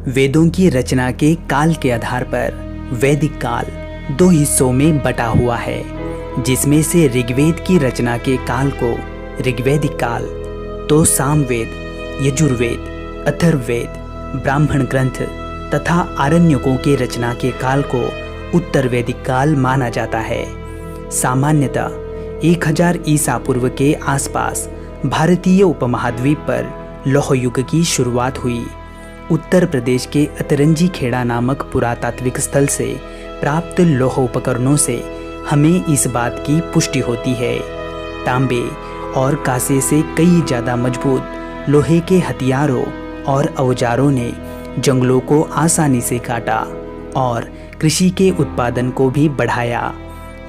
वेदों की रचना के काल के आधार पर वैदिक काल दो हिस्सों में बटा हुआ है, जिसमें से ऋग्वेद की रचना के काल को ऋग्वैदिक काल, तो सामवेद, यजुर्वेद, अथर्ववेद, ब्राह्मण ग्रंथ तथा आरण्यकों के रचना के काल को उत्तर वैदिक काल माना जाता है। सामान्यतः 1000 ईसा पूर्व के आसपास भारतीय उपमहाद्वीप पर लौह युग की शुरुआत हुई। उत्तर प्रदेश के अतरंजी खेड़ा नामक पुरातात्विक स्थल से प्राप्त लौह उपकरणों से हमें इस बात की पुष्टि होती है। तांबे और कांसे से कई ज़्यादा मजबूत लोहे के हथियारों और औजारों ने जंगलों को आसानी से काटा और कृषि के उत्पादन को भी बढ़ाया,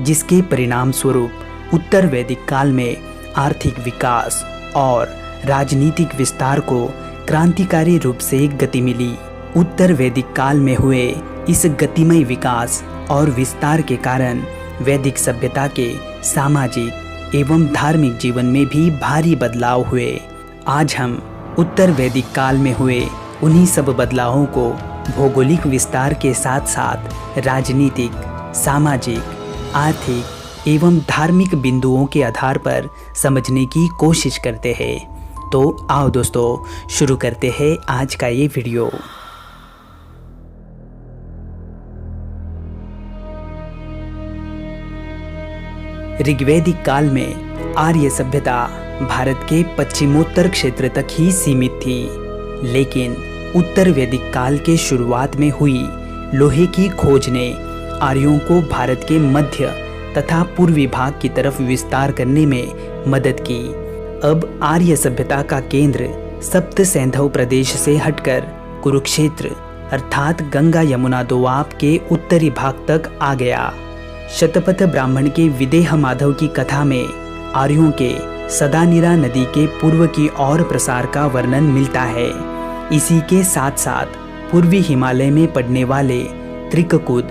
जिसके परिणाम स्वरूप उत्तर वैदिक काल में आर्थिक विकास और राजनीतिक विस्तार को क्रांतिकारी रूप से गति मिली। उत्तर वैदिक काल में हुए इस गतिमय विकास और विस्तार के कारण वैदिक सभ्यता के सामाजिक एवं धार्मिक जीवन में भी भारी बदलाव हुए। आज हम उत्तर वैदिक काल में हुए उन्हीं सब बदलावों को भौगोलिक विस्तार के साथ साथ राजनीतिक, सामाजिक, आर्थिक एवं धार्मिक बिंदुओं के आधार पर समझने की कोशिश करते हैं। तो आओ दोस्तों, शुरू करते हैं आज का ये वीडियो। ऋग्वैदिक काल में आर्य सभ्यता भारत के पश्चिमोत्तर क्षेत्र तक ही सीमित थी, लेकिन उत्तर वैदिक काल के शुरुआत में हुई लोहे की खोज ने आर्यों को भारत के मध्य तथा पूर्वी भाग की तरफ विस्तार करने में मदद की। अब आर्य सभ्यता का केंद्र सप्त सैंधव प्रदेश से हटकर कुरुक्षेत्र अर्थात गंगा यमुना दोआब के उत्तरी भाग तक आ गया। शतपथ ब्राह्मण के विदेह माधव की कथा में आर्यों के सदानीरा नदी के पूर्व की ओर प्रसार का वर्णन मिलता है। इसी के साथ साथ पूर्वी हिमालय में पड़ने वाले त्रिककुद,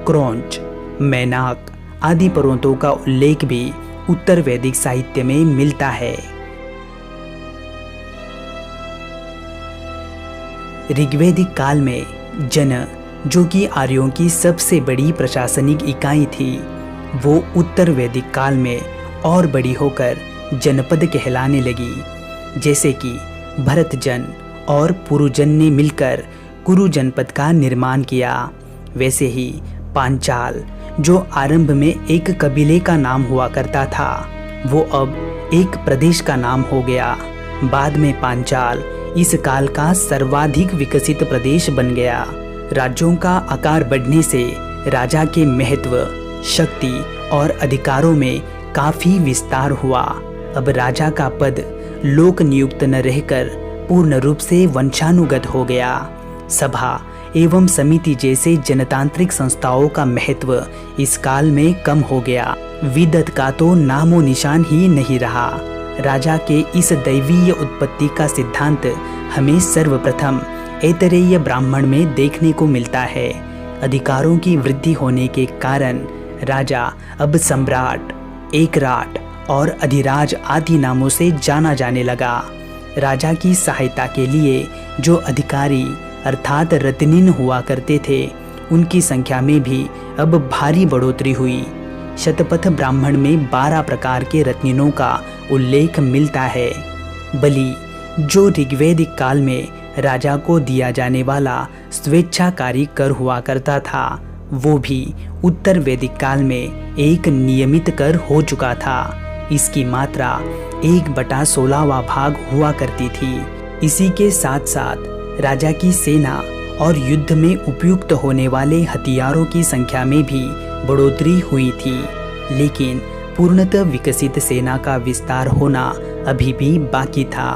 क्रौंच, मैनाक आदि पर्वतों का उल्लेख भी उत्तर वैदिक साहित्य में मिलता है। ऋग्वैदिक काल में जन, जो कि आर्यों की सबसे बड़ी प्रशासनिक इकाई थी, वो उत्तर वैदिक काल में और बड़ी होकर जनपद कहलाने लगी। जैसे कि भरतजन और पुरुजन ने मिलकर कुरु जनपद का निर्माण किया, वैसे ही पांचाल, जो आरंभ में एक कबीले का नाम हुआ करता था, वो अब एक प्रदेश का नाम हो गया। बाद में पांचाल इस काल का सर्वाधिक विकसित प्रदेश बन गया। राज्यों का आकार बढ़ने से राजा के महत्व, शक्ति और अधिकारों में काफी विस्तार हुआ। अब राजा का पद लोक नियुक्त न रहकर पूर्ण रूप से वंशानुगत हो गया। सभा एवं समिति जैसे जनतांत्रिक संस्थाओं का महत्व इस काल में कम हो गया। विदत का तो नामो निशान ही नहीं रहा। राजा के इस दैवीय उत्पत्ति का सिद्धांत हमें सर्वप्रथम ऐतरेय ब्राह्मण में देखने को मिलता है। अधिकारों की वृद्धि होने के कारण राजा अब सम्राट, एकराट और अधिराज आदि नामों से जाना जाने लगा। राजा की सहायता के लिए जो अधिकारी अर्थात रत्निन हुआ करते थे, उनकी संख्या में भी अब भारी बढ़ोतरी हुई। शतपथ ब्राह्मण में 12 प्रकार के रत्निनों का उल्लेख मिलता है। बलि, जो ऋग्वैदिक काल में राजा को दिया जाने वाला स्वेच्छाकारी कर हुआ करता था, वो भी उत्तर वैदिक काल में एक नियमित कर हो चुका था। इसकी मात्रा 1/16वां भाग हुआ करती थी। इसी के साथ साथ राजा की सेना और युद्ध में उपयुक्त होने वाले हथियारों की संख्या में भी बढ़ोतरी हुई थी, लेकिन पूर्णतः विकसित सेना का विस्तार होना अभी भी बाकी था।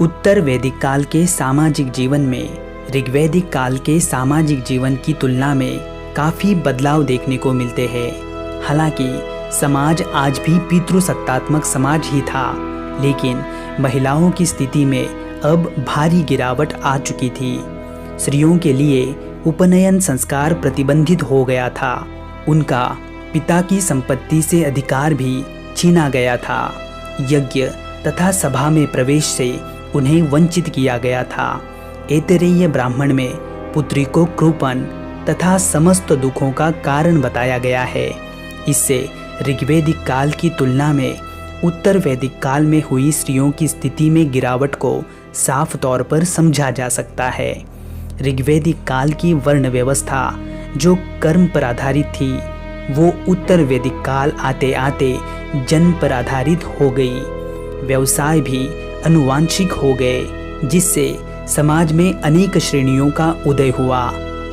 उत्तर वैदिक काल के सामाजिक जीवन में ऋग्वैदिक काल के सामाजिक जीवन की तुलना में काफी बदलाव देखने को मिलते हैं। हालांकि समाज आज भी पितृसत्तात्मक समाज ही था, लेकिन महिलाओं की स्थिति में अब भारी गिरावट आ चुकी थी। स्त्रियों के लिए उपनयन संस्कार प्रतिबंधित हो गया था। उनका पिता की संपत्ति से अधिकार भी छीना गया था। यज्ञ तथा सभा में प्रवेश से उन्हें वंचित किया गया था। ऐतरेय ब्राह्मण में पुत्री को कृपण तथा समस्त दुखों का कारण बताया गया है। इससे ऋग्वैदिक काल की तुलना में उत्तर वैदिक काल में हुई स्त्रियों की स्थिति में गिरावट को साफ तौर पर समझा जा सकता है। ऋग्वैदिक काल की वर्ण व्यवस्था जो कर्म पर आधारित थी, वो उत्तर वैदिक काल आते आते जन्म पर आधारित हो गई। व्यवसाय भी अनुवांशिक हो गए, जिससे समाज में अनेक श्रेणियों का उदय हुआ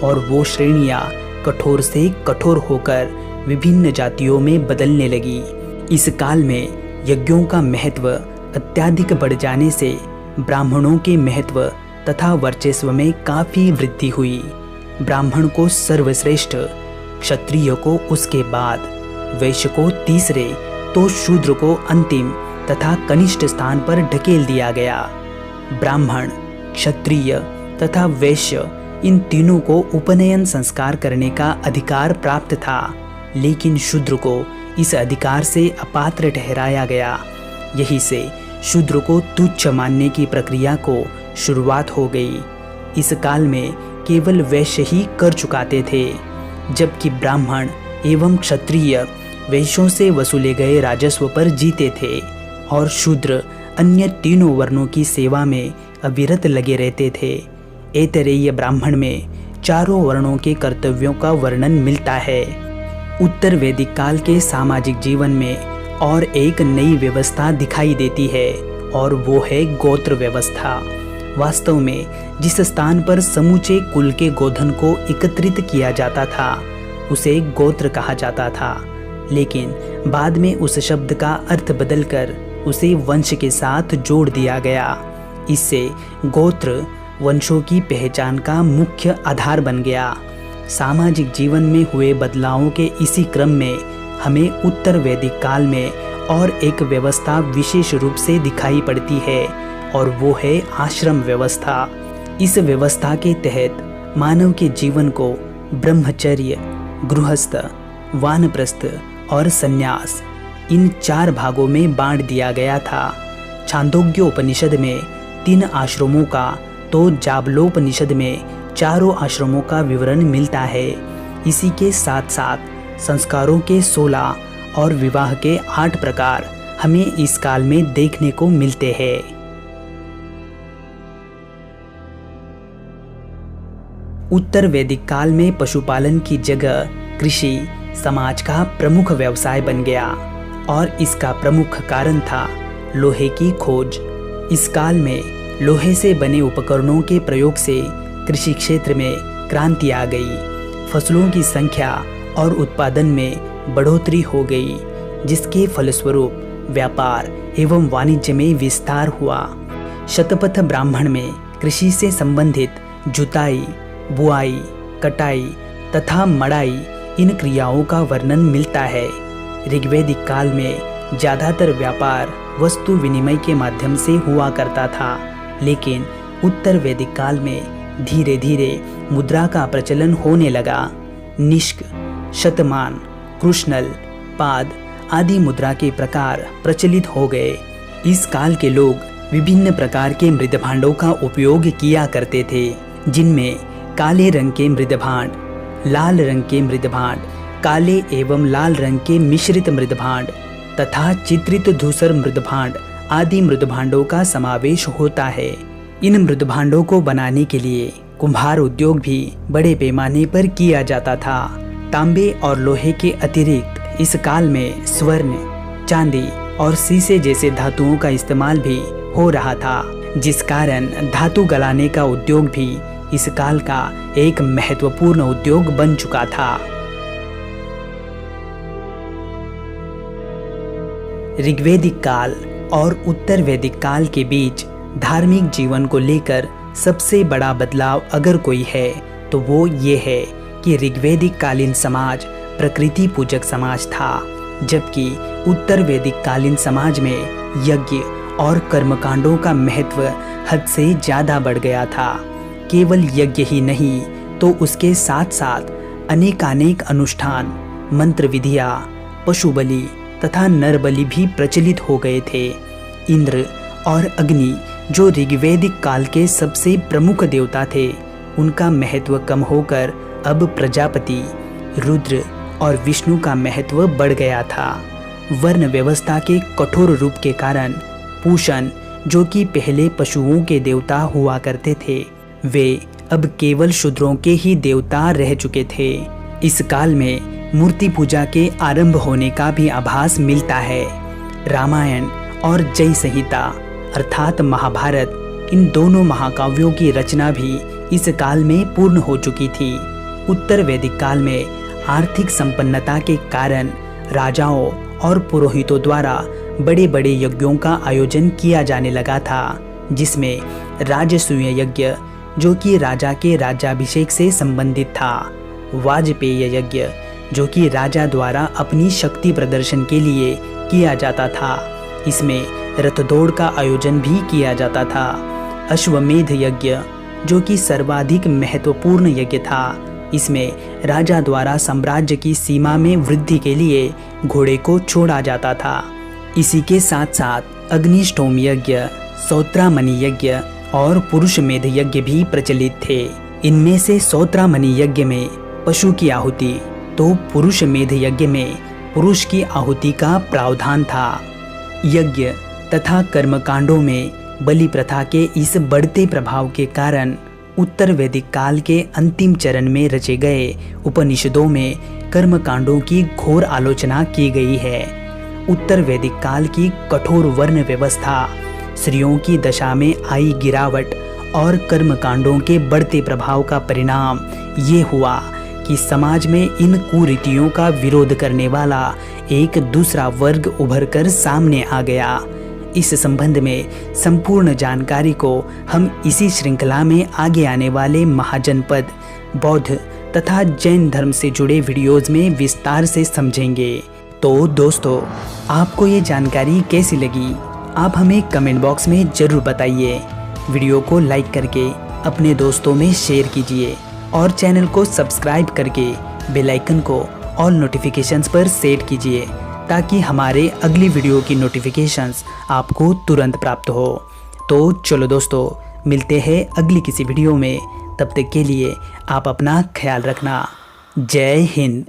और वो श्रेणियां कठोर से कठोर होकर विभिन्न जातियों में बदलने लगी। इस काल में यज्ञों का महत्व अत्यधिक बढ़ जाने से ब्राह्मणों के महत्व तथा वर्चस्व में काफी वृद्धि हुई। ब्राह्मण को सर्वश्रेष्ठ, क्षत्रिय को उसके बाद, वैश्य को तीसरे, तो शूद्र को अंतिम तथा कनिष्ठ स्थान पर ढकेल दिया गया। ब्राह्मण, क्षत्रिय तथा वैश्य इन तीनों को उपनयन संस्कार करने का अधिकार प्राप्त था, लेकिन शूद्र को इस अधिकार से अपात्र ठहराया गया। यही से शूद्र को तुच्छ मानने की प्रक्रिया को शुरुआत हो गई। इस काल में केवल वैश्य ही कर चुकाते थे, जबकि ब्राह्मण एवं क्षत्रिय वैश्यों से वसूले गए राजस्व पर जीते थे और शूद्र अन्य तीनों वर्णों की सेवा में अविरत लगे रहते थे। ऐतरेय ब्राह्मण में चारों वर्णों के कर्तव्यों का वर्णन मिलता है। उत्तर वैदिक काल के सामाजिक जीवन में और एक नई व्यवस्था दिखाई देती है और वो है गोत्र व्यवस्था। वास्तव में जिस स्थान पर समूचे कुल के गोधन को एकत्रित किया जाता था उसे गोत्र कहा जाता था, लेकिन बाद में उस शब्द का अर्थ बदलकर उसे वंश के साथ जोड़ दिया गया। इससे गोत्र वंशों की पहचान का मुख्य आधार बन गया। सामाजिक जीवन में हुए बदलावों के इसी क्रम में हमें उत्तर वैदिक काल में और एक व्यवस्था विशेष रूप से दिखाई पड़ती है और वो है आश्रम व्यवस्था। इस व्यवस्था के तहत मानव के जीवन को ब्रह्मचर्य, गृहस्थ, वानप्रस्थ और संन्यास इन 4 भागों में बांट दिया गया था। छांदोग्य उपनिषद में 3 आश्रमों का तो जाबलोपनिषद में 4 आश्रमों का विवरण मिलता है। इसी के साथ साथ संस्कारों के 16 और विवाह के 8 प्रकार हमें इस काल में देखने को मिलते हैं। उत्तर वैदिक काल में पशुपालन की जगह कृषि समाज का प्रमुख व्यवसाय बन गया और इसका प्रमुख कारण था लोहे की खोज। इस काल में लोहे से बने उपकरणों के प्रयोग से कृषि क्षेत्र में क्रांति आ गई। फसलों की संख्या और उत्पादन में बढ़ोतरी हो गई, जिसके फलस्वरूप व्यापार एवं वाणिज्य में विस्तार हुआ। शतपथ ब्राह्मण में कृषि से संबंधित जुताई, बुआई, कटाई तथा मड़ाई इन क्रियाओं का वर्णन मिलता है। ऋग्वैदिक काल में ज्यादातर व्यापार वस्तु विनिमय के माध्यम से हुआ करता था, लेकिन उत्तर वैदिक काल में धीरे धीरे मुद्रा का प्रचलन होने लगा। निष्क, शतमान, कृष्णल, पाद आदि मुद्रा के प्रकार प्रचलित हो गए। इस काल के लोग विभिन्न प्रकार के मृदभांडों का उपयोग किया करते थे, जिनमें काले रंग के मृदभांड, लाल रंग के मृदभांड, काले एवं लाल रंग के मिश्रित मृदभांड तथा चित्रित धूसर मृदभांड आदि मृदभांडों का समावेश होता है। इन मृदभांडों को बनाने के लिए कुम्हार उद्योग भी बड़े पैमाने पर किया जाता था। तांबे और लोहे के अतिरिक्त इस काल में स्वर्ण, चांदी और शीशे जैसे धातुओं का इस्तेमाल भी हो रहा था, जिस कारण धातु गलाने का उद्योग भी इस काल का एक महत्वपूर्ण उद्योग बन चुका था। ऋग्वैदिक काल और उत्तर वैदिक काल के बीच धार्मिक जीवन को लेकर सबसे बड़ा बदलाव अगर कोई है तो वो ये है कि ऋग्वैदिक कालीन समाज प्रकृति पूजक समाज था, जबकि उत्तर वैदिक कालीन समाज में यज्ञ और कर्मकांडों का महत्व हद से ज्यादा बढ़ गया था। केवल यज्ञ ही नहीं तो उसके साथ साथ अनेकानेक अनुष्ठान, मंत्र विधियाँ, पशु बलि तथा नर बलि भी प्रचलित हो गए थे। इंद्र और अग्नि, जो ऋग्वैदिक काल के सबसे प्रमुख देवता थे, उनका महत्व कम होकर अब प्रजापति, रुद्र और विष्णु का महत्व बढ़ गया था। वर्ण व्यवस्था के कठोर रूप के कारण पूषण, जो कि पहले पशुओं के देवता हुआ करते थे, वे अब केवल शूद्रों के ही देवता रह चुके थे। इस काल में मूर्ति पूजा के आरंभ होने का भी आभास मिलता है। रामायण और जय संहिता अर्थात महाभारत, इन दोनों महाकाव्यों की रचना भी इस काल में पूर्ण हो चुकी थी। उत्तर वैदिक काल में आर्थिक संपन्नता के कारण राजाओं और पुरोहितों द्वारा बड़े बड़े यज्ञों का आयोजन किया जाने लगा था, जिसमें राजसूय यज्ञ, जो कि राजा के राज्याभिषेक से संबंधित था, वाजपेय यज्ञ, जो कि राजा द्वारा अपनी शक्ति प्रदर्शन के लिए किया जाता था, इसमें रथ दौड़ का आयोजन भी किया जाता था, अश्वमेध यज्ञ, जो कि सर्वाधिक महत्वपूर्ण यज्ञ था, इसमें राजा द्वारा साम्राज्य की सीमा में वृद्धि के लिए घोड़े को छोड़ा जाता था। इसी के साथ साथ अग्निष्टोम यज्ञ, सौत्रामणि यज्ञ और पुरुषमेध यज्ञ भी प्रचलित थे। इनमें से सौत्रामणि यज्ञ में पशु की आहुति, तो पुरुषमेध यज्ञ में पुरुष की आहुति का प्रावधान था। यज्ञ तथा कर्मकांडों में बलि प्रथा के इस बढ़ते प्रभाव के कारण उत्तर वैदिक काल के अंतिम चरण में रचे गए उपनिषदों में कर्मकांडों की घोर आलोचना की गई है। उत्तर वैदिक काल की कठोर वर्ण व्यवस्था, स्त्रियों की दशा में आई गिरावट और कर्मकांडों के बढ़ते प्रभाव का परिणाम ये हुआ कि समाज में इन कुरीतियों का विरोध करने वाला एक दूसरा वर्ग उभरकर सामने आ गया। इस संबंध में संपूर्ण जानकारी को हम इसी श्रृंखला में आगे आने वाले महाजनपद, बौद्ध तथा जैन धर्म से जुड़े वीडियोज में विस्तार से समझेंगे। तो दोस्तों, आपको ये जानकारी कैसी लगी, आप हमें कमेंट बॉक्स में ज़रूर बताइए। वीडियो को लाइक करके अपने दोस्तों में शेयर कीजिए और चैनल को सब्सक्राइब करके बेल आइकन को ऑल नोटिफिकेशंस पर सेट कीजिए, ताकि हमारे अगली वीडियो की नोटिफिकेशंस आपको तुरंत प्राप्त हो। तो चलो दोस्तों, मिलते हैं अगली किसी वीडियो में। तब तक के लिए आप अपना ख्याल रखना। जय हिंद।